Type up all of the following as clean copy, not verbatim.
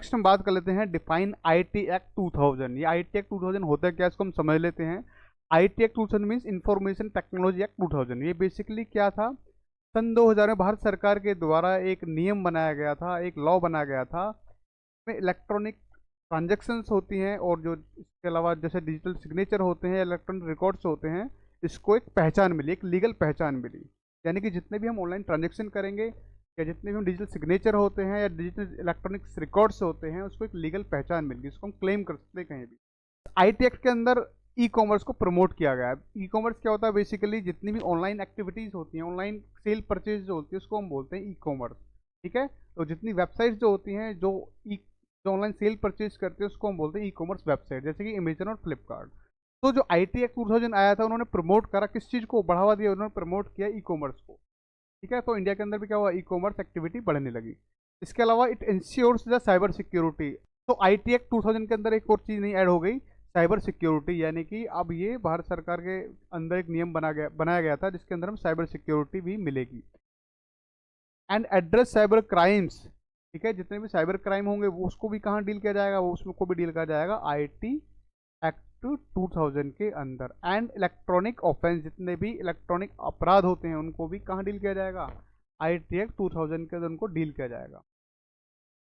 Next हम बात कर लेते हैं डिफाइन आईटी एक्ट 2000। ये आईटी एक्ट 2000 होता है क्या, इसको हम समझ लेते हैं। IT act 2000 means information technology act 2000। ये बेसिकली क्या था, सन 2000 में भारत सरकार के द्वारा एक नियम बनाया गया था, एक लॉ बनाया गया था। में इलेक्ट्रॉनिक ट्रांजेक्शन्स होती हैं और जो इसके अलावा जैसे डिजिटल सिग्नेचर होते हैं, इलेक्ट्रॉनिक रिकॉर्ड्स होते हैं, इसको एक पहचान मिली, एक लीगल पहचान मिली। यानी कि जितने भी हम ऑनलाइन ट्रांजेक्शन करेंगे या जितने भी हम डिजिटल सिग्नेचर होते हैं या डिजिटल इलेक्ट्रॉनिक रिकॉर्ड्स होते हैं, उसको एक लीगल पहचान मिल गई, इसको हम क्लेम कर सकते हैं कहीं भी। आईटी एक्ट के अंदर ई कॉमर्स को प्रमोट किया गया है। ई कॉमर्स क्या होता है, बेसिकली जितनी भी ऑनलाइन एक्टिविटीज़ होती हैं, ऑनलाइन सेल परचेज जो होती है, उसको हम बोलते हैं ई कॉमर्स। ठीक है, तो जितनी वेबसाइट्स जो होती हैं जो ऑनलाइन सेल परचेज करते हैं, उसको हम बोलते हैं ई कॉमर्स वेबसाइट, जैसे कि अमेजन और फ्लिपकार्ट। तो जो आईटी एक्ट 2000 आया था, उन्होंने प्रमोट करा, किस चीज़ को बढ़ावा दिया, उन्होंने प्रमोट किया ई कॉमर्स को। ठीक है, तो इंडिया के अंदर भी क्या हुआ, ई कॉमर्स एक्टिविटी बढ़ने लगी। इसके अलावा it insures the cyber security. तो आईटी एक्ट 2000 के अंदर एक और चीज़ नहीं ऐड हो गई, साइबर सिक्योरिटी। यानी कि अब ये भारत सरकार के अंदर एक नियम बनाया गया था, जिसके अंदर हम साइबर सिक्योरिटी भी मिलेगी। And address cyber crimes. ठीक है, जितने भी साइबर क्राइम होंगे वो उसको भी कहाँ डील किया जाएगा, वो उसको भी डील किया जाएगा आईटी एक्ट 2000 के अंदर। एंड इलेक्ट्रॉनिक ऑफेंस, जितने भी इलेक्ट्रॉनिक अपराध होते हैं उनको भी कहाँ डील किया जाएगा, आईटी एक्ट 2000 के अंदर उनको डील किया जाएगा।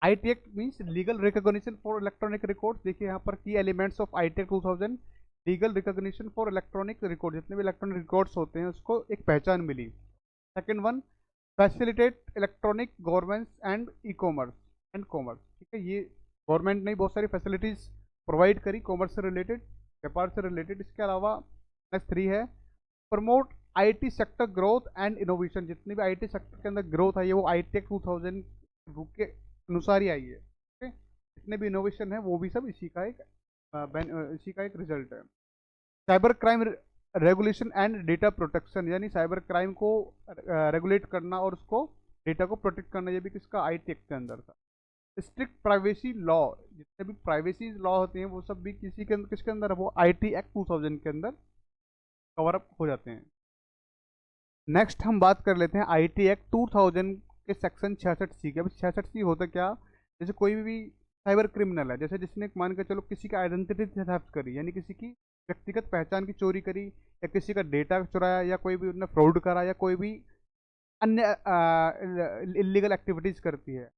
IT act means legal recognition for electronic records. देखिए यहाँ पर key elements of IT act 2000, legal recognition for electronic record, जितने भी इलेक्ट्रॉनिक रिकॉर्ड्स होते हैं उसको एक पहचान मिली। Second one, facilitate electronic governance and e commerce and commerce. ठीक है, ये गवर्नमेंट ने बहुत सारी फैसिलिटीज प्रोवाइड करी कॉमर्स से रिलेटेड, व्यापार से रिलेटेड। इसके अलावा नेक्स्ट 3 है, promote IT sector growth and innovation. जितनी भी आईटी सेक्टर के अंदर ग्रोथ आई है वो आईटी एक्ट 2000 के अनुसार ही आई है। ठीक है, जितने भी इनोवेशन है वो भी सब इसी का एक रिजल्ट है। Cyber crime regulation and data protection, यानी साइबर क्राइम को रेगुलेट करना और उसको डेटा को प्रोटेक्ट करना, ये भी किसका, आईटी एक्ट के अंदर था। स्ट्रिक्ट प्राइवेसी लॉ, जितने भी प्राइवेसी लॉ होते हैं वो सब भी किसके अंदर है, वो आईटी एक्ट 2000 के अंदर कवर अप हो जाते हैं। नेक्स्ट हम बात कर लेते हैं आईटी एक्ट 2000 के सेक्शन 66C के। अब 66C होता क्या, जैसे कोई भी साइबर क्रिमिनल है, जैसे जिसने मान के चलो किसी का आइडेंटिटी थेफ्ट करी, यानी किसी की व्यक्तिगत पहचान की चोरी करी या किसी का डेटा चुराया या कोई भी उसने फ्रॉड करा या कोई भी अन्य इलीगल एक्टिविटीज़ करती है,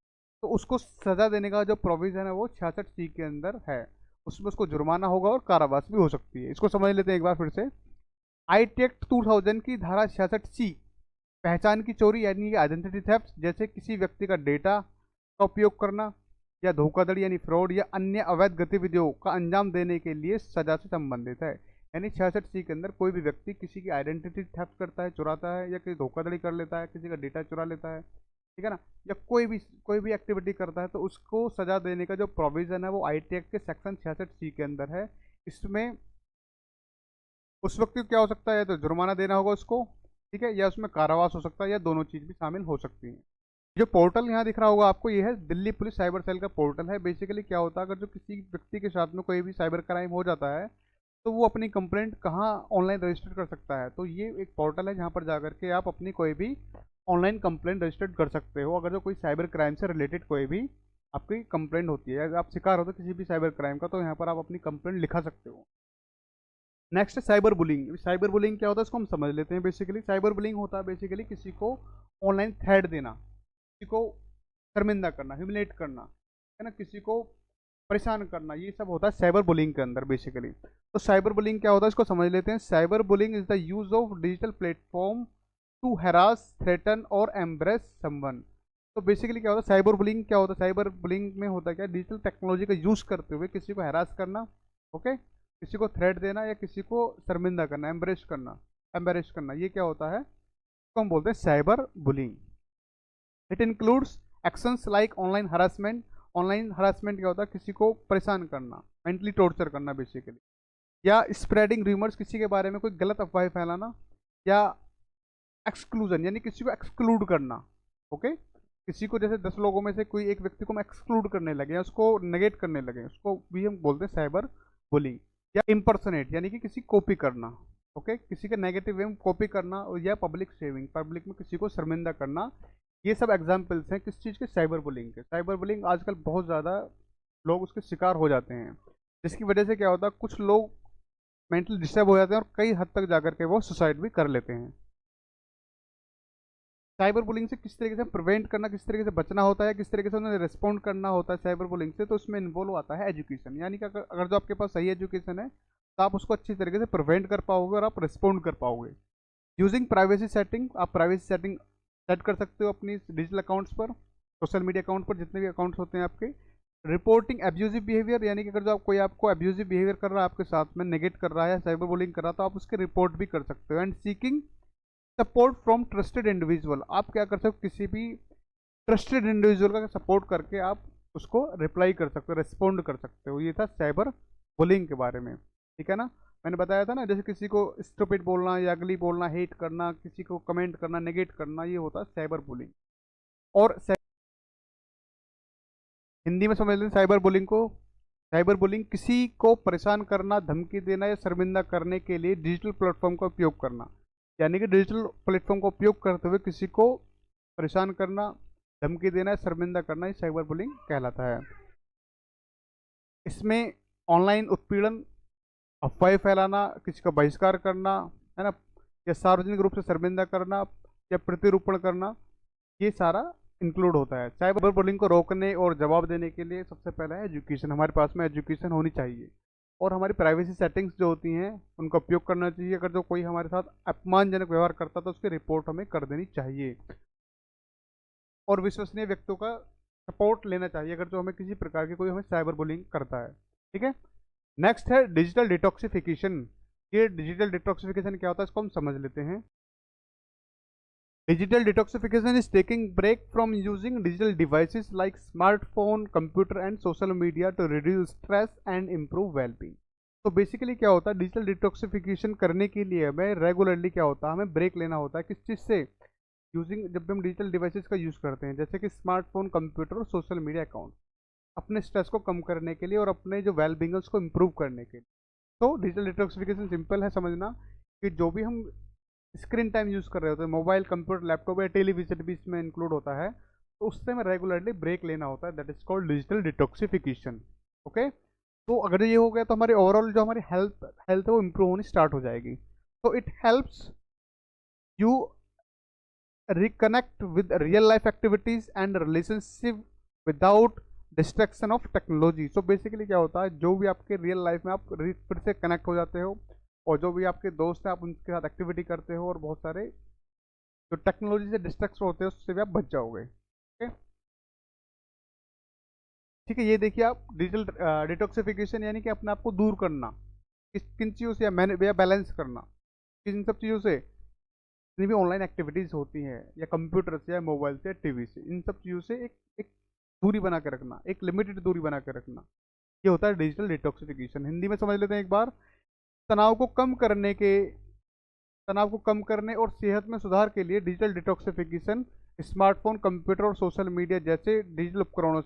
तो उसको सज़ा देने का जो प्रोविज़न है वो 66C के अंदर है। उसमें उसको जुर्माना होगा और कारावास भी हो सकती है। इसको समझ लेते हैं एक बार फिर से। आईटी एक्ट 2000 की धारा 66C, पहचान की चोरी यानी आइडेंटिटी थेफ्ट, जैसे किसी व्यक्ति का डेटा का उपयोग करना या धोखाधड़ी यानी फ्रॉड या अन्य अवैध गतिविधियों का अंजाम देने के लिए सजा से संबंधित है। यानी 66C के अंदर कोई भी व्यक्ति किसी की आइडेंटिटी थेफ्ट करता है, चुराता है, या किसी धोखाधड़ी कर लेता है, किसी का डेटा चुरा लेता है, ठीक है ना, या कोई भी एक्टिविटी करता है, तो उसको सजा देने का जो प्रोविज़न है वो आईटी एक्ट के सेक्शन 66C के अंदर है। इसमें उस व्यक्ति को क्या हो सकता है, तो जुर्माना देना होगा उसको, ठीक है, या उसमें कारावास हो सकता है, या दोनों चीज़ भी शामिल हो सकती हैं। जो पोर्टल यहाँ दिख रहा होगा आपको, ये है दिल्ली पुलिस साइबर सेल का पोर्टल है। बेसिकली क्या होता है, अगर जो किसी व्यक्ति के साथ में कोई भी साइबर क्राइम हो जाता है तो वो अपनी कंप्लेंट कहाँ ऑनलाइन रजिस्टर कर सकता है, तो ये एक पोर्टल है जहाँ पर जाकर के आप अपनी कोई भी ऑनलाइन कंप्लेंट रजिस्टर कर सकते हो। अगर जो कोई साइबर क्राइम से रिलेटेड कोई भी आपकी कंप्लेंट होती है, अगर आप शिकार होते किसी भी साइबर क्राइम का, तो यहाँ पर आप अपनी कंप्लेंट लिखा सकते हो। नेक्स्ट है साइबर बुलिंग। साइबर बुलिंग क्या होता है, इसको हम समझ लेते हैं। बेसिकली साइबर बुलिंग होता है बेसिकली किसी को ऑनलाइन थ्रेट देना, किसी को शर्मिंदा करना, ह्यूमिलेट करना, है ना, किसी को परेशान करना, ये सब होता है साइबर बुलिंग के अंदर बेसिकली। तो साइबर बुलिंग क्या होता है, इसको समझ लेते हैं। Cyber bullying is the use of digital platform to harass, threaten और एम्ब्रेस समवन। तो बेसिकली क्या होता है, साइबर बुलिंग क्या होता है, साइबर बुलिंग में होता क्या, डिजिटल टेक्नोलॉजी का यूज़ करते हुए किसी को हैरास करना, ओके, किसी को थ्रेट देना या किसी को शर्मिंदा करना, एम्बेरेश करना, ये क्या होता है, इसको हम बोलते हैं cyber bullying. It includes actions like online harassment. Online harassment क्या होता है, किसी को परेशान करना, मेंटली टॉर्चर करना बेसिकली, या स्प्रेडिंग रूमर्स, किसी के बारे में कोई गलत अफवाह फैलाना, या एक्सक्लूजन यानी किसी को एक्सक्लूड करना, ओके, किसी को जैसे 10 लोगों में से कोई एक व्यक्ति को हम एक्सक्लूड करने लगे या उसको नेगेट करने लगे, उसको भी हम बोलते हैं साइबर बुलिंग। या इम्पर्सनेट यानी कि किसी कॉपी करना, ओके, किसी के नेगेटिव वे में कॉपी करना, और या पब्लिक शेविंग, पब्लिक में किसी को शर्मिंदा करना, ये सब एग्जाम्पल्स हैं किस चीज़ के, साइबर बुलिंग के। साइबर बुलिंग आजकल बहुत ज़्यादा लोग उसके शिकार हो जाते हैं, जिसकी वजह से क्या होता है, कुछ लोग मेंटली डिस्टर्ब हो जाते हैं और कई हद तक जाकर के वो सुसाइड भी कर लेते हैं। साइबर बुलिंग से किस तरीके से प्रिवेंट करना, किस तरीके से बचना होता है, किस तरीके से उन्हें रिस्पॉन्ड करना होता है साइबर बुलिंग से, तो उसमें इन्वॉल्व आता है एजुकेशन। यानी कि अगर जो आपके पास सही एजुकेशन है तो आप उसको अच्छी तरीके से प्रिवेंट कर पाओगे और आप रिस्पॉन्ड कर पाओगे। यूजिंग प्राइवेसी सेटिंग, आप प्राइवेसी सेटिंग सेट कर सकते हो अपनी डिजिटल अकाउंट्स पर, सोशल मीडिया अकाउंट पर, जितने भी अकाउंट्स होते हैं आपके। रिपोर्टिंग एब्यूजिव बिहेवियर, यानी कि अगर जो कोई आपको एब्यूजिव बिहेवियर कर रहा है, आपके साथ में नेगेट कर रहा है, साइबर बुलिंग कर रहा है, तो आप उसके रिपोर्ट भी कर सकते हो। And seeking support from trusted individual, आप क्या कर सकते हो, किसी भी ट्रस्टेड इंडिविजुअल का सपोर्ट करके आप उसको रिप्लाई कर सकते हो, रिस्पॉन्ड कर सकते हो। ये था साइबर बुलिंग के बारे में, ठीक है ना। मैंने बताया था ना, जैसे किसी को स्टूपिड बोलना या अगली बोलना, हेट करना, किसी को कमेंट करना, नेगेट करना, ये होता है साइबर बुलिंग। और हिंदी में समझ लें साइबर बुलिंग को। साइबर बुलिंग किसी को परेशान करना, धमकी देना या शर्मिंदा करने के लिए डिजिटल प्लेटफॉर्म का उपयोग करना। यानी कि डिजिटल प्लेटफॉर्म का उपयोग करते हुए किसी को परेशान करना, धमकी देना या शर्मिंदा करना, ये साइबर बुलिंग कहलाता है। इसमें ऑनलाइन उत्पीड़न, अफवाहें फैलाना, किसी का बहिष्कार करना, है ना, या सार्वजनिक रूप से शर्मिंदा करना या प्रतिरूपण करना, ये सारा इंक्लूड होता है। साइबर बुलिंग को रोकने और जवाब देने के लिए सबसे पहला है एजुकेशन। हमारे पास में एजुकेशन होनी चाहिए और हमारी प्राइवेसी सेटिंग्स जो होती हैं उनका उपयोग करना चाहिए। अगर जो कोई हमारे साथ अपमानजनक व्यवहार करता है तो उसकी रिपोर्ट हमें कर देनी चाहिए और विश्वसनीय व्यक्तियों का सपोर्ट लेना चाहिए अगर जो हमें किसी प्रकार की कोई हमें साइबर बुलिंग करता है, ठीक है। नेक्स्ट है डिजिटल डिटॉक्सिफिकेशन। ये डिजिटल डिटॉक्सिफिकेशन क्या होता है, इसको हम समझ लेते हैं। Digital detoxification is taking break from using digital devices like smartphone, computer and social media to reduce stress and improve well-being। तो बेसिकली क्या होता है, डिजिटल डिटॉक्सिफिकेशन करने के लिए हमें रेगुलरली क्या होता है, हमें ब्रेक लेना होता है। किस चीज़ से, यूजिंग, जब भी हम डिजिटल डिवाइसेस का यूज़ करते हैं, जैसे कि स्मार्टफोन, कंप्यूटर और सोशल मीडिया अकाउंट, अपने स्ट्रेस को कम करने के लिए और अपने जो वेलबींग है उसको इम्प्रूव करने के लिए। तो डिजिटल डिटॉक्सिफिकेशन सिंपल है समझना, कि जो भी हम स्क्रीन टाइम यूज़ कर रहे होते हैं, मोबाइल, कंप्यूटर, लैपटॉप या टेलीविजन भी इसमें इंक्लूड होता है, तो उससे हमें रेगुलरली ब्रेक लेना होता है। That is called digital detoxification. Okay, तो अगर ये हो गया तो हमारी ओवरऑल जो हमारी हेल्थ है वो इम्प्रूव होनी स्टार्ट हो जाएगी। तो it helps you reconnect with real life activities and relationship without distraction of technology. So basically क्या होता है, जो भी आपके रियल लाइफ में आप फिर से कनेक्ट हो जाते हो और जो भी आपके दोस्त हैं आप उनके साथ एक्टिविटी करते हो और बहुत सारे जो टेक्नोलॉजी से डिस्ट्रैक्ट होते हैं उससे भी आप बच जाओगे। ठीक है, ठीक है। ये देखिए आप, डिजिटल डिटॉक्सिफिकेशन यानी कि अपने आप को दूर करना किस किन चीज़ों से, या बैलेंस करना किन सब चीज़ों से, जितनी भी ऑनलाइन एक्टिविटीज़ होती हैं या कंप्यूटर से या मोबाइल से या टीवी से, इन सब चीज़ों से एक दूरी बना के रखना, एक लिमिटेड दूरी बना के रखना, ये होता है डिजिटल डिटॉक्सिफिकेशन। हिंदी में समझ लेते हैं एक बार। तनाव को कम करने के तनाव को कम करने और सेहत में सुधार के लिए डिजिटल डिटॉक्सिफिकेशन स्मार्टफोन, कंप्यूटर और सोशल मीडिया जैसे डिजिटल उपकरणों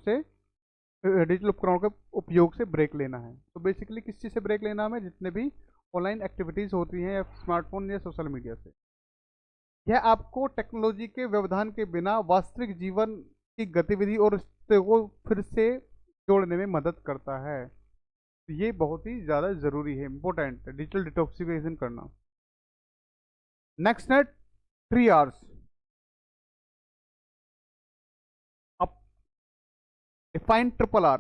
के उपयोग से ब्रेक लेना है। तो बेसिकली किस चीज़ से ब्रेक लेना हमें, जितने भी ऑनलाइन एक्टिविटीज़ होती हैं या स्मार्टफोन या सोशल मीडिया से। यह आपको टेक्नोलॉजी के व्यवधान के बिना वास्तविक जीवन की गतिविधि और रिश्ते को फिर से जोड़ने में मदद करता है। तो ये बहुत ही ज़्यादा ज़रूरी है, इंपॉर्टेंट है डिजिटल डिटॉक्सिफिकेशन करना। नेक्स्ट है 3 आवर्स। अब define triple R,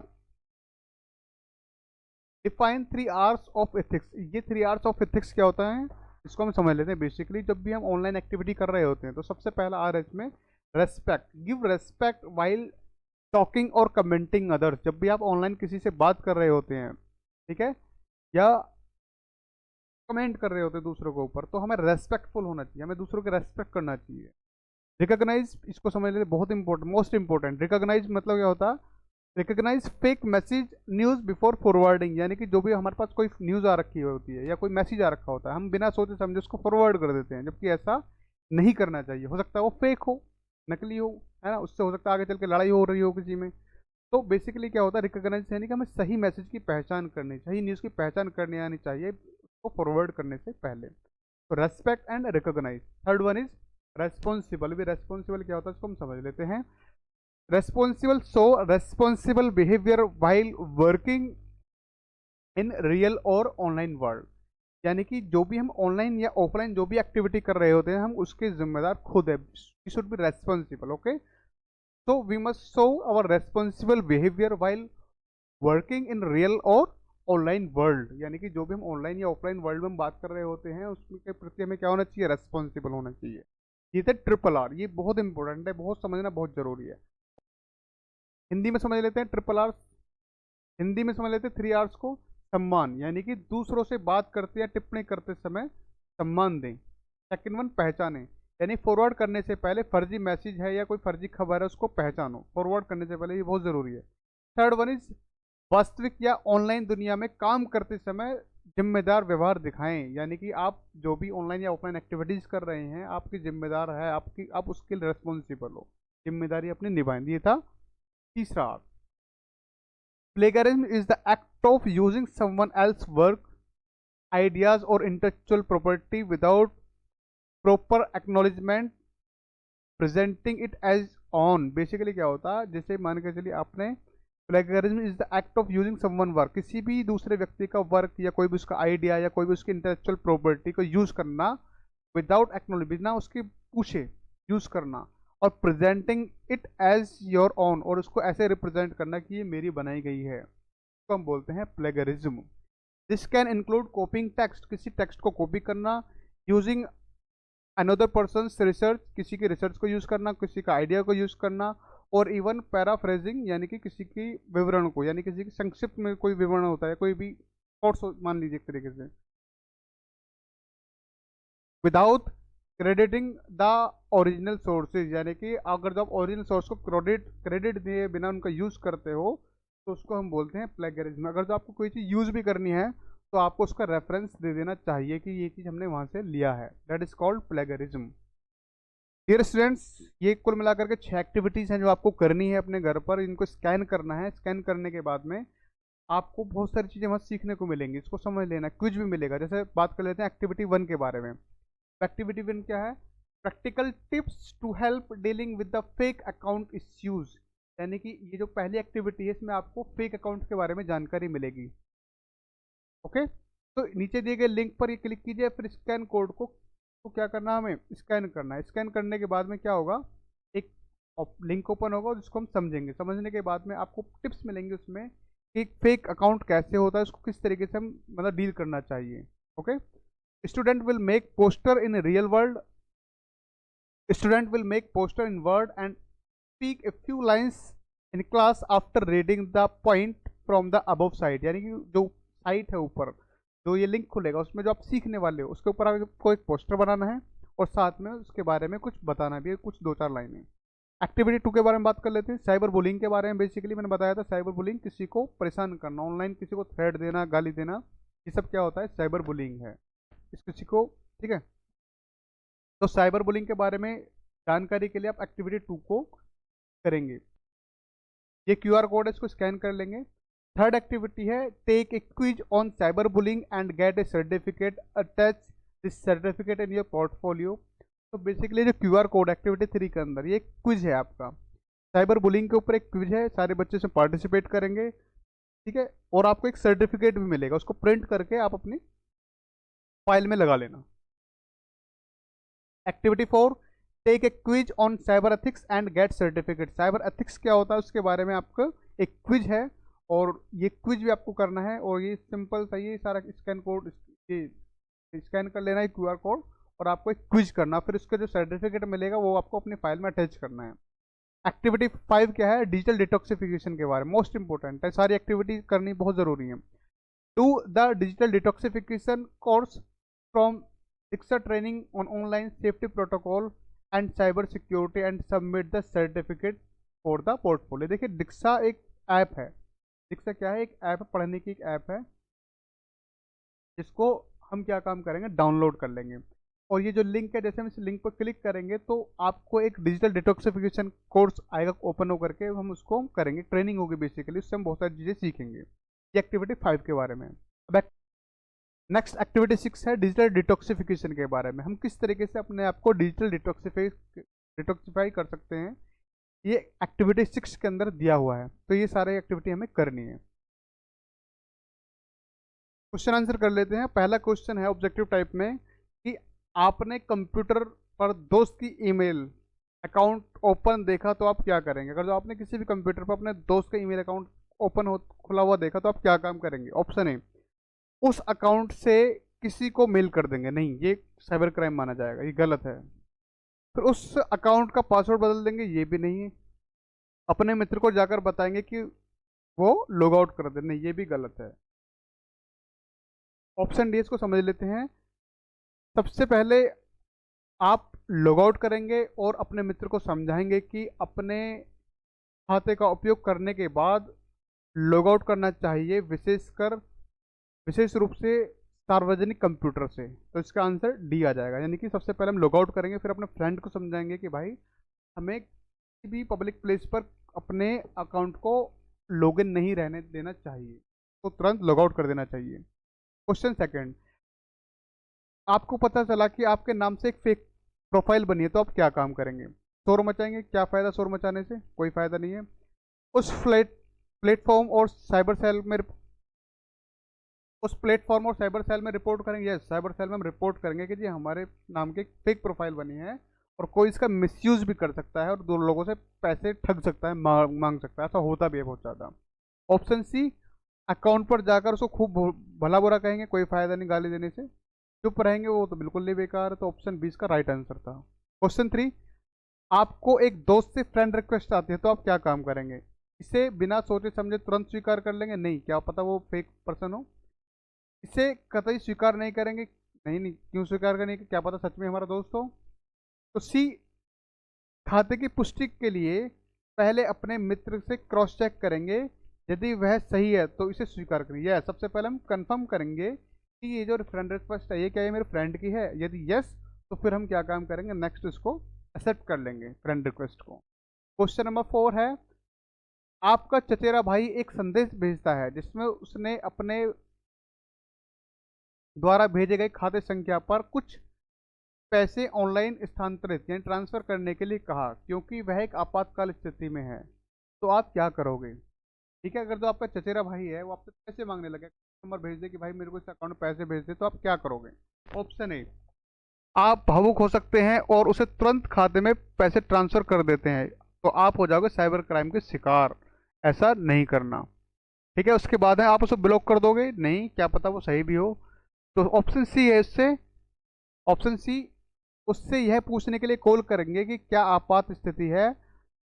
define 3 hours of ethics. ये 3 आवर्स ऑफ एथिक्स क्या होता है, इसको हम समझ लेते हैं। बेसिकली जब भी हम ऑनलाइन एक्टिविटी कर रहे होते हैं तो सबसे पहला आर है इसमें respect. Give respect while talking और कमेंटिंग अदर्स। जब भी आप ऑनलाइन किसी से बात कर रहे होते हैं, ठीक है, या कमेंट कर रहे होते हैं दूसरों के ऊपर, तो हमें रेस्पेक्टफुल होना चाहिए, हमें दूसरों के रेस्पेक्ट करना चाहिए। रिकॉग्नाइज, इसको समझ लेते, बहुत इंपॉर्टेंट, मोस्ट इंपॉर्टेंट। रिकॉग्नाइज मतलब क्या होता है, recognise fake message news before forwarding. यानी कि जो भी हमारे पास कोई न्यूज़ आ रखी होती है या कोई मैसेज आ रखा होता है, हम बिना सोचे समझे उसको फॉरवर्ड कर देते हैं, जबकि ऐसा नहीं करना चाहिए। हो सकता है वो फेक हो, नकली हो, है ना, उससे हो सकता है आगे चल के लड़ाई हो रही हो किसी में। तो बेसिकली क्या होता है, रिकॉग्नाइज यानी कि हमें सही मैसेज की पहचान करनी चाहिए, न्यूज़ की पहचान करनी आनी चाहिए उसको फॉरवर्ड करने से पहले। तो respect and recognise. Third one is responsible. भी रेस्पॉन्सिबल क्या होता है इसको हम समझ लेते हैं। Responsible behaviour while working in real और ऑनलाइन वर्ल्ड, यानी कि जो भी हम ऑनलाइन या ऑफलाइन जो भी एक्टिविटी कर रहे होते हैं हम उसके जिम्मेदार खुद है। We should be responsible, okay. So we must show our responsible behaviour while working in real और ऑनलाइन वर्ल्ड, यानी कि जो भी हम ऑनलाइन या ऑफलाइन वर्ल्ड में हम बात कर रहे होते हैं उसके प्रति हमें क्या होना चाहिए, रेस्पॉन्सिबल होना चाहिए। ये थे ट्रिपल आर, ये बहुत इंपॉर्टेंट है, बहुत समझना बहुत जरूरी है। हिंदी में समझ लेते हैं ट्रिपल आर, हिंदी में समझ लेते हैं 3 आर्स को। सम्मान, यानी कि दूसरों से बात करते या टिप्पणी करते समय सम्मान दें। सेकंड वन, पहचानें, यानी फॉरवर्ड करने से पहले फर्जी मैसेज है या कोई फर्जी खबर है उसको पहचानो, फॉरवर्ड करने से पहले, ये बहुत जरूरी है। थर्ड वन इज वास्तविक या ऑनलाइन दुनिया में काम करते समय जिम्मेदार व्यवहार दिखाएं, यानी कि आप जो भी ऑनलाइन या ऑफलाइन एक्टिविटीज कर रहे हैं आपकी जिम्मेदार है, आपकी आप उसके लिए रेस्पॉन्सिबल हो, जिम्मेदारी अपनी निभाएं। ये था तीसरा। Plagiarism is the act of using someone else work, ideas और intellectual property without proper acknowledgement, presenting it as own. Basically क्या होता है, जैसे मान के चलिए आपने, plagiarism is the act of using someone work, किसी भी दूसरे व्यक्ति का वर्क या कोई भी उसका आइडिया या कोई भी उसकी इंटेलेक्चुअल प्रॉपर्टी को यूज करना विदाउट एक्नॉलेज, बिना उसके पूछे यूज करना, और presenting it as your own, और उसको ऐसे रिप्रेजेंट करना कि ये मेरी बनाई गई है, तो हम बोलते हैं plagiarism. This can include कॉपिंग text, किसी टेक्स्ट को कॉपी करना, यूजिंग अनदर पर्सन्स रिसर्च, किसी की रिसर्च को यूज करना, किसी का आइडिया को यूज करना, और इवन पैराफ्रेजिंग, यानी कि किसी की विवरण को, यानी किसी की संक्षिप्त में कोई विवरण होता है, कोई भी थॉट्स मान लीजिए एक तरीके से, without crediting the original sources, यानी कि अगर जब ओरिजिनल सोर्स को क्रेडिट दिए बिना उनका यूज करते हो तो उसको हम बोलते हैं प्लेगरिज्म। अगर जो आपको कोई चीज़ यूज भी करनी है तो आपको उसका रेफरेंस दे देना चाहिए कि ये चीज़ हमने वहाँ से लिया है, that is called plagiarism. Dear students, ये कुल मिलाकर के 6 एक्टिविटीज़ हैं जो आपको करनी है अपने घर पर। इनको स्कैन करना है, स्कैन करने के बाद में आपको बहुत सारी चीज़ें वहाँ सीखने को मिलेंगी, इसको समझ लेना। क्विज भी मिलेगा, जैसे बात कर लेते हैं एक्टिविटी 1 के बारे में। एक्टिविटी 1 क्या है, practical tips to help dealing with the fake account issues, यानी कि ये जो पहली एक्टिविटी है इसमें आपको फेक अकाउंट के बारे में जानकारी मिलेगी, ओके। तो नीचे दिए गए लिंक पर ये क्लिक कीजिए, फिर स्कैन कोड को तो क्या करना है, हमें स्कैन करना है। स्कैन करने के बाद में क्या होगा, एक लिंक ओपन होगा जिसको हम समझेंगे। समझने के बाद में आपको टिप्स मिलेंगे उसमें कि फेक अकाउंट कैसे होता है, उसको किस तरीके से हम मतलब डील करना चाहिए, okay. Student will make poster in real world, student will make poster in word and speak a few lines in class after reading the point from the above site, यानी कि जो साइट है ऊपर जो ये link खुलेगा उसमें जो आप सीखने वाले हो उसके ऊपर आपको एक पोस्टर बनाना है और साथ में उसके बारे में कुछ बताना भी है, कुछ 2-4 लाइनें। एक्टिविटी 2 के बारे में बात कर लेते हैं, साइबर बुलिंग के बारे में। बेसिकली मैंने बताया था साइबर बुलिंग किसी को परेशान करना, ऑनलाइन किसी को थ्रेट देना, गाली देना, ये सब क्या होता है, साइबर बुलिंग है इस किसी को, ठीक है। तो साइबर बुलिंग के बारे में जानकारी के लिए आप एक्टिविटी 2 को करेंगे। ये QR कोड है, इसको स्कैन कर लेंगे। थर्ड एक्टिविटी है, take a quiz on cyber bullying and get a certificate, attach this certificate in your portfolio. तो बेसिकली जो QR कोड एक्टिविटी 3 के अंदर ये क्विज है आपका, साइबर बुलिंग के ऊपर एक क्विज है, सारे बच्चे इसमें पार्टिसिपेट करेंगे, ठीक है। और आपको एक सर्टिफिकेट भी मिलेगा, उसको प्रिंट करके आप अपनी फाइल में लगा लेना। Activity 4, take a quiz on cyber ethics and get certificate. Cyber ethics क्या होता है उसके बारे में आपका एक क्विज है और ये क्विज भी आपको करना है। और ये सिंपल सा, ये सारा स्कैन कोड, ये स्कैन कर लेना है QR कोड और आपको एक क्विज करना, फिर उसका जो सर्टिफिकेट मिलेगा वो आपको अपनी फाइल में अटैच करना है। एक्टिविटी 5 क्या है, डिजिटल डिटॉक्सिफिकेशन के बारे में, मोस्ट इंपॉर्टेंट है, सारी एक्टिविटी करनी बहुत ज़रूरी है। Do the digital detoxification course from Diksha training on online safety protocol and cyber security and submit the certificate for the portfolio. देखिए दीक्षा एक ऐप है, दीक्षा क्या है, एक ऐप है, पढ़ने की एक ऐप है जिसको हम क्या काम करेंगे, डाउनलोड कर लेंगे। और ये जो लिंक है, जैसे हम इस लिंक पर क्लिक करेंगे तो आपको एक डिजिटल डिटॉक्सिफिकेशन कोर्स आएगा ओपन होकर के, हम उसको करेंगे, ट्रेनिंग होगी बेसिकली, उससे हम बहुत सारी चीज़ें सीखेंगे। ये एक्टिविटी 5 के बारे में। अब नेक्स्ट एक्टिविटी 6 है डिजिटल डिटॉक्सिफिकेशन के बारे में, हम किस तरीके से अपने आप को डिजिटल डिटॉक्सिफाई कर सकते हैं ये एक्टिविटी 6 के अंदर दिया हुआ है, तो ये सारे एक्टिविटी हमें करनी है। क्वेश्चन आंसर कर लेते हैं। पहला क्वेश्चन है ऑब्जेक्टिव टाइप में कि आपने कंप्यूटर पर दोस्त की ईमेल अकाउंट ओपन देखा तो आप क्या करेंगे। अगर जो आपने किसी भी कंप्यूटर पर अपने दोस्त का ईमेल अकाउंट ओपन हो खुला हुआ देखा तो आप क्या काम करेंगे। ऑप्शन ए, उस अकाउंट से किसी को मेल कर देंगे, नहीं ये साइबर क्राइम माना जाएगा, ये गलत है। फिर उस अकाउंट का पासवर्ड बदल देंगे, ये भी नहीं है। अपने मित्र को जाकर बताएंगे कि वो लॉग आउट कर दे, नहीं ये भी गलत है। ऑप्शन डी इसको समझ लेते हैं। सबसे पहले आप लॉग आउट करेंगे और अपने मित्र को समझाएंगे कि अपने खाते का उपयोग करने के बाद लॉग आउट करना चाहिए, विशेष रूप से सार्वजनिक कंप्यूटर से। तो इसका आंसर डी आ जाएगा, यानी कि सबसे पहले हम लॉग आउट करेंगे, फिर अपने फ्रेंड को समझाएंगे कि भाई हमें किसी भी पब्लिक प्लेस पर अपने अकाउंट को लॉगिन नहीं रहने देना चाहिए, तो तुरंत लॉग आउट कर देना चाहिए। क्वेश्चन सेकंड, आपको पता चला कि आपके नाम से एक फेक प्रोफाइल बनी है, तो आप क्या काम करेंगे। शोर मचाएंगे, क्या फ़ायदा शोर मचाने से, कोई फ़ायदा नहीं है। उस प्लेटफॉर्म और साइबर सेल में रिपोर्ट करेंगे। यस, साइबर सेल में हम रिपोर्ट करेंगे कि जी हमारे नाम की एक फेक प्रोफाइल बनी है और कोई इसका मिसयूज भी कर सकता है और दो लोगों से पैसे ठग सकता है, मांग सकता है, ऐसा होता भी है बहुत ज़्यादा। ऑप्शन सी, अकाउंट पर जाकर उसको खूब भला बुरा कहेंगे, कोई फ़ायदा नहीं गाली देने से, चुप रहेंगे, वो तो बिल्कुल नहीं बेकार है। तो ऑप्शन 20 का राइट आंसर था। क्वेश्चन 3, आपको एक दोस्त से फ्रेंड रिक्वेस्ट आती है तो आप क्या काम करेंगे। इसे बिना सोचे समझे तुरंत स्वीकार कर लेंगे, नहीं क्या पता वो फेक पर्सन हो। इसे कतई स्वीकार नहीं करेंगे, नहीं नहीं क्यों स्वीकार करेंगे, क्या पता सच में हमारा दोस्त हो। तो सी, खाते की पुष्टि के लिए पहले अपने मित्र से क्रॉस चेक करेंगे, यदि वह सही है तो इसे स्वीकार करेंगे। यह सबसे पहले हम कंफर्म करेंगे कि ये जो फ्रेंड रिक्वेस्ट है ये क्या ये मेरे फ्रेंड की है, यदि यस तो फिर हम क्या काम करेंगे, नेक्स्ट इसको एक्सेप्ट कर लेंगे फ्रेंड रिक्वेस्ट को। क्वेश्चन नंबर 4 है, आपका चचेरा भाई एक संदेश भेजता है जिसमें उसने अपने द्वारा भेजे गए खाते संख्या पर कुछ पैसे ऑनलाइन स्थानांतरित यानी ट्रांसफर करने के लिए कहा, क्योंकि वह एक आपातकाल स्थिति में है, तो आप क्या करोगे। ठीक है, अगर जो आपका चचेरा भाई है वो आपसे पैसे मांगने लगे, नंबर भेज दे कि भाई मेरे को इस अकाउंट में पैसे भेज दे, तो आप क्या करोगे। ऑप्शन ए, आप भावुक हो सकते हैं और उसे तुरंत खाते में पैसे ट्रांसफर कर देते हैं, तो आप हो जाओगे साइबर क्राइम के शिकार, ऐसा नहीं करना। ठीक है, उसके बाद है आप उसे ब्लॉक कर दोगे, नहीं क्या पता वो सही भी हो। तो ऑप्शन सी है इससे, ऑप्शन सी, उससे यह पूछने के लिए कॉल करेंगे कि क्या आपात स्थिति है,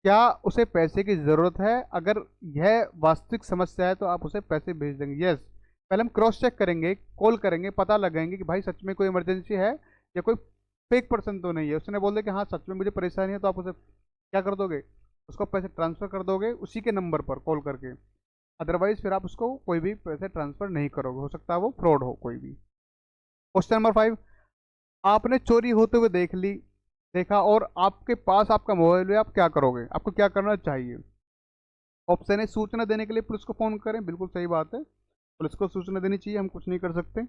क्या उसे पैसे की ज़रूरत है, अगर यह वास्तविक समस्या है तो आप उसे पैसे भेज देंगे। यस, पहले हम क्रॉस चेक करेंगे, कॉल करेंगे, पता लगाएंगे कि भाई सच में कोई इमरजेंसी है या कोई फेक पर्सन तो नहीं है। उसने बोल दिया कि हाँ सच में मुझे परेशानी है, तो आप उसे क्या कर दोगे, उसको पैसे ट्रांसफ़र कर दोगे उसी के नंबर पर कॉल करके। अदरवाइज फिर आप उसको कोई भी पैसे ट्रांसफ़र नहीं करोगे, हो सकता है वो फ्रॉड हो कोई भी। क्वेश्चन नंबर 5, आपने चोरी होते हुए देखा और आपके पास आपका मोबाइल है, आप क्या करोगे, आपको क्या करना चाहिए। ऑप्शन है, सूचना देने के लिए पुलिस को फ़ोन करें, बिल्कुल सही बात है, पुलिस को सूचना देनी चाहिए, हम कुछ नहीं कर सकते।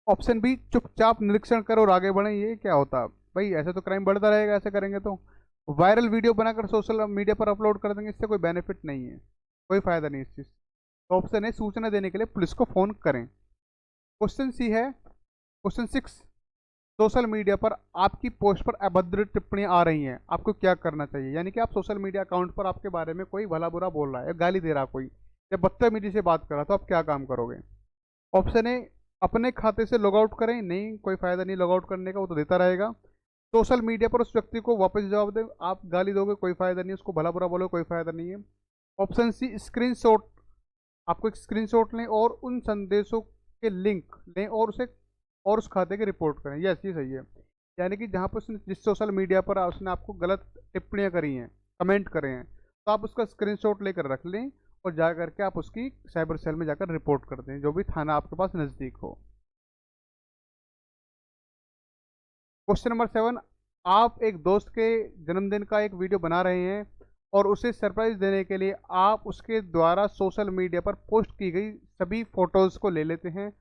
ऑप्शन बी, चुपचाप निरीक्षण करो और आगे बढ़ें, ये क्या होता है भाई, ऐसे तो क्राइम बढ़ता रहेगा ऐसे करेंगे तो। वायरल वीडियो बनाकर सोशल मीडिया पर अपलोड कर देंगे, इससे कोई बेनिफिट नहीं है, कोई फ़ायदा नहीं इस चीज़। तो ऑप्शन है, सूचना देने के लिए पुलिस को फ़ोन करें। क्वेश्चन सी है, क्वेश्चन 6, सोशल मीडिया पर आपकी पोस्ट पर अभद्र टिप्पणियां आ रही हैं, आपको क्या करना चाहिए। यानी कि आप सोशल मीडिया अकाउंट पर आपके बारे में कोई भला बुरा बोल रहा है या गाली दे रहा कोई या बदतमीजी से बात कर रहा, तो आप क्या काम करोगे। ऑप्शन ए, अपने खाते से लॉग आउट करें, नहीं कोई फ़ायदा नहीं लॉग आउट करने का, वो तो देता रहेगा। सोशल मीडिया पर उस व्यक्ति को वापस जवाब दें, आप गाली दोगे कोई फ़ायदा नहीं, उसको भला बुरा बोलो कोई फ़ायदा नहीं है। ऑप्शन सी, स्क्रीनशॉट, आपको एक स्क्रीनशॉट लें और उन संदेशों के लिंक लें और उस खाते की रिपोर्ट करें। यस, ये सही है, यानी कि जहाँ पर उसने जिस सोशल मीडिया पर उसने आपको गलत टिप्पणियाँ करी हैं, कमेंट करे हैं, तो आप उसका स्क्रीनशॉट लेकर रख लें और जा करके आप उसकी साइबर सेल में जाकर रिपोर्ट कर दें, जो भी थाना आपके पास नज़दीक हो। क्वेश्चन नंबर 7, आप एक दोस्त के जन्मदिन का एक वीडियो बना रहे हैं और उसे सरप्राइज़ देने के लिए आप उसके द्वारा सोशल मीडिया पर पोस्ट की गई सभी फ़ोटोज़ को ले लेते हैं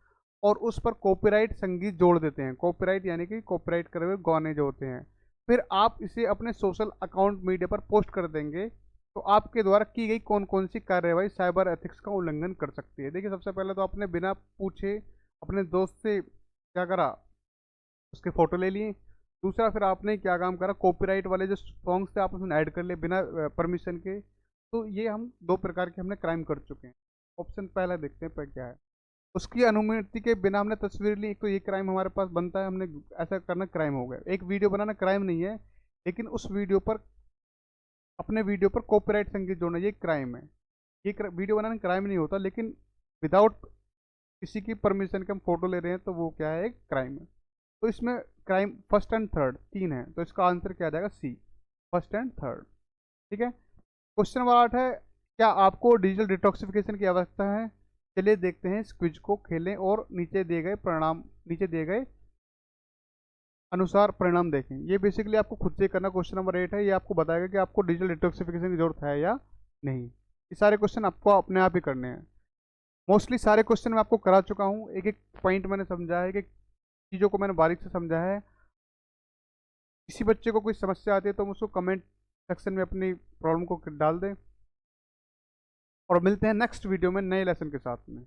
और उस पर कॉपीराइट संगीत जोड़ देते हैं। कॉपीराइट यानी कि कॉपीराइट करे हुए गाने जो होते हैं, फिर आप इसे अपने सोशल अकाउंट मीडिया पर पोस्ट कर देंगे, तो आपके द्वारा की गई कौन कौन सी कार्यवाही साइबर एथिक्स का उल्लंघन कर सकती है। देखिए, सबसे पहले तो आपने बिना पूछे अपने दोस्त से क्या करा, उसके फोटो ले लिए। दूसरा, फिर आपने क्या काम करा, कॉपीराइट वाले जो सॉन्ग्स थे आप उसमें ऐड कर लिए बिना परमिशन के। तो ये हम दो प्रकार के हमने क्राइम कर चुके हैं। ऑप्शन पहला देखते हैं पर क्या है। उसकी अनुमति के बिना हमने तस्वीर ली, तो ये क्राइम हमारे पास बनता है, हमने ऐसा करना क्राइम हो गया। एक वीडियो बनाना क्राइम नहीं है, लेकिन उस वीडियो पर, अपने वीडियो पर कॉपीराइट संगीत जोड़ना ये क्राइम है। ये वीडियो बनाना क्राइम नहीं होता, लेकिन विदाउट किसी की परमिशन के हम फोटो ले रहे हैं तो वो क्या है, एक क्राइम है। तो इसमें क्राइम फर्स्ट एंड थर्ड तीन है, तो इसका आंसर क्या आ जाएगा, सी, फर्स्ट एंड थर्ड। ठीक है। क्वेश्चन नंबर 8 है, क्या आपको डिजिटल डिटॉक्सिफिकेशन की आवश्यकता है। चलिए देखते हैं, इस क्विज को खेलें और नीचे दिए गए अनुसार परिणाम देखें। ये बेसिकली आपको खुद से करना। क्वेश्चन नंबर 8 है, ये आपको बताएगा कि आपको डिजिटल डिटॉक्सिफिकेशन की जरूरत है या नहीं। ये सारे क्वेश्चन आपको अपने आप ही करने हैं। मोस्टली सारे क्वेश्चन मैं आपको करा चुका हूँ, एक एक पॉइंट मैंने समझा है, कि चीज़ों को मैंने बारीक से समझा है। किसी बच्चे को कोई समस्या आती है तो उसको कमेंट सेक्शन में अपनी प्रॉब्लम को डाल दें, और मिलते हैं नेक्स्ट वीडियो में नए लेसन के साथ में।